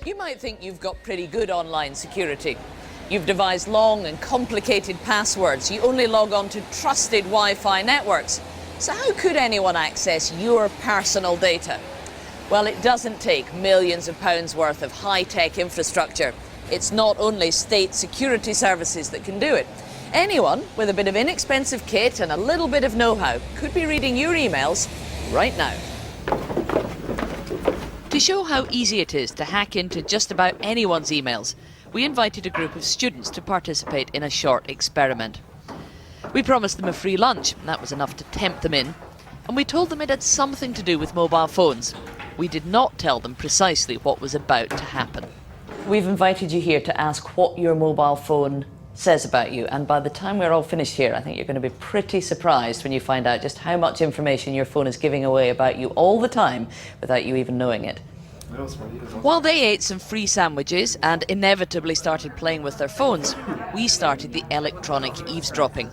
You might think you've got pretty good online security. You've devised long and complicated passwords. You only log on to trusted Wi-Fi networks. So how could anyone access your personal data? Well, it doesn't take millions of pounds worth of high-tech infrastructure. It's not only state security services that can do it. Anyone with a bit of inexpensive kit and a little bit of know-how could be reading your emails right now. To show how easy it is to hack into just about anyone's emails, we invited a group of students to participate in a short experiment. We promised them a free lunch, and that was enough to tempt them in, and we told them it had something to do with mobile phones. We did not tell them precisely what was about to happen. We've invited you here to ask what your mobile phone says about you, and by the time we're all finished here, I think you're going to be pretty surprised when you find out just how much information your phone is giving away about you all the time without you even knowing it. While they ate some free sandwiches and inevitably started playing with their phones, we started the electronic eavesdropping.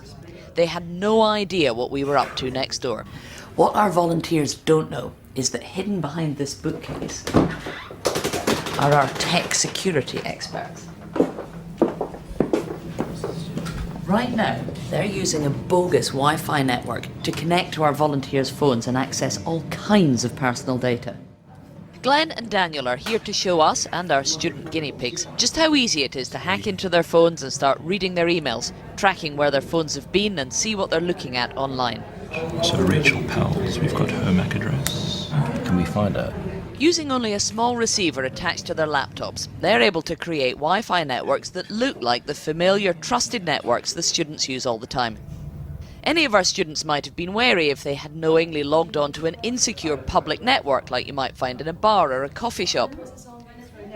They had no idea what we were up to next door. What our volunteers don't know is that hidden behind this bookcase are our tech security experts. Right now, they're using a bogus Wi-Fi network to connect to our volunteers' phones and access all kinds of personal data. Glenn and Daniel are here to show us and our student guinea pigs just how easy it is to hack into their phones and start reading their emails, tracking where their phones have been and see what they're looking at online. So Rachel Powell's, we've got her MAC address. Can we find her? Using only a small receiver attached to their laptops, they're able to create Wi-Fi networks that look like the familiar, trusted networks the students use all the time. Any of our students might have been wary if they had knowingly logged on to an insecure public network like you might find in a bar or a coffee shop.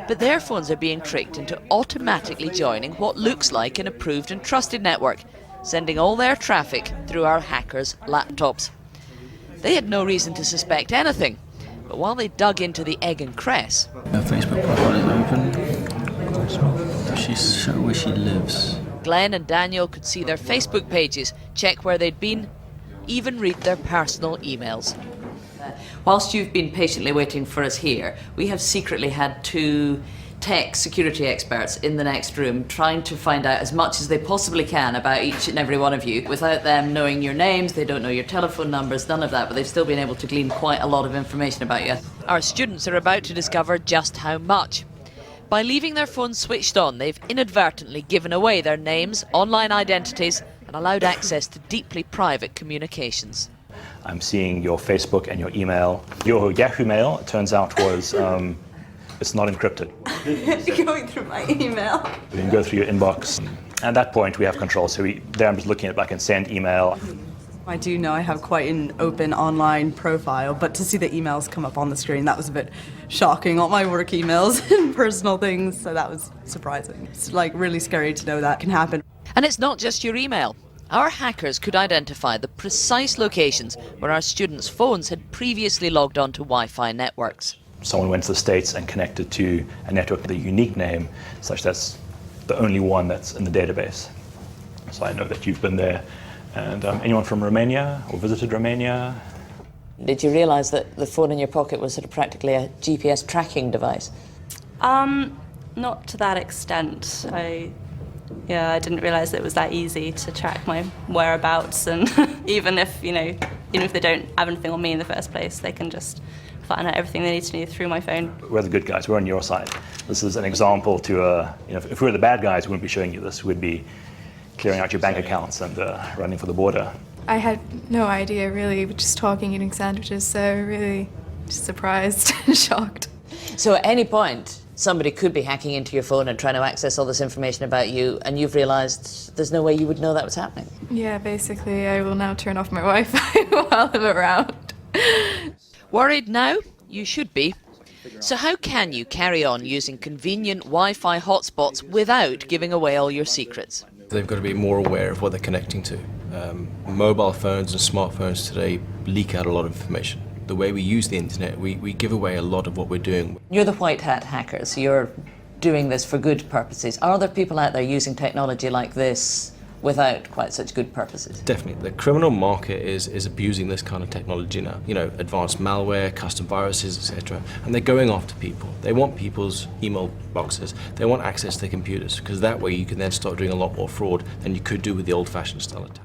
But their phones are being tricked into automatically joining what looks like an approved and trusted network, sending all their traffic through our hackers' laptops. They had no reason to suspect anything. But while they dug into the egg and cress... Her Facebook profile is open. She's show where she lives. Glenn and Daniel could see their Facebook pages, check where they'd been, even read their personal emails. Whilst you've been patiently waiting for us here, we have secretly had two tech security experts in the next room trying to find out as much as they possibly can about each and every one of you. Without them knowing your names, they don't know your telephone numbers, none of that, but they've still been able to glean quite a lot of information about you. Our students are about to discover just how much. By leaving their phones switched on, they've inadvertently given away their names, online identities, and allowed access to deeply private communications. I'm seeing your Facebook and your email. Your Yahoo Mail, it turns out, was it's not encrypted. Going through my email. You can go through your inbox. At that point, we have control. So there I'm just looking at, I can send email. I do know I have quite an open online profile, but to see the emails come up on the screen, that was a bit shocking. All my work emails and personal things, so that was surprising. It's like really scary to know that can happen. And it's not just your email. Our hackers could identify the precise locations where our students' phones had previously logged onto Wi-Fi networks. Someone went to the States and connected to a network with a unique name, such that's the only one that's in the database. So I know that you've been there. And anyone from Romania or visited Romania? Did you realise that the phone in your pocket was sort of practically a GPS tracking device? Not to that extent. I didn't realise it was that easy to track my whereabouts, and even if they don't have anything on me in the first place, they can just find out everything they need to know through my phone. We're the good guys. We're on your side. This is an example to if we were the bad guys, we wouldn't be showing you this. We'd be clearing out your bank accounts and running for the border. I had no idea, really, just talking, eating sandwiches, so really just surprised and shocked. So at any point, somebody could be hacking into your phone and trying to access all this information about you, and you've realised there's no way you would know that was happening. Yeah, basically, I will now turn off my Wi-Fi while I'm around. Worried now? You should be. So how can you carry on using convenient Wi-Fi hotspots without giving away all your secrets? They've got to be more aware of what they're connecting to. Mobile phones and smartphones today leak out a lot of information. The way we use the internet, we give away a lot of what we're doing. You're the white hat hackers. You're doing this for good purposes. Are there people out there using technology like this without quite such good purposes. Definitely. The criminal market is abusing this kind of technology now. You know, advanced malware, custom viruses, etc. And they're going after people. They want people's email boxes. They want access to their computers, because that way you can then start doing a lot more fraud than you could do with the old-fashioned style attack.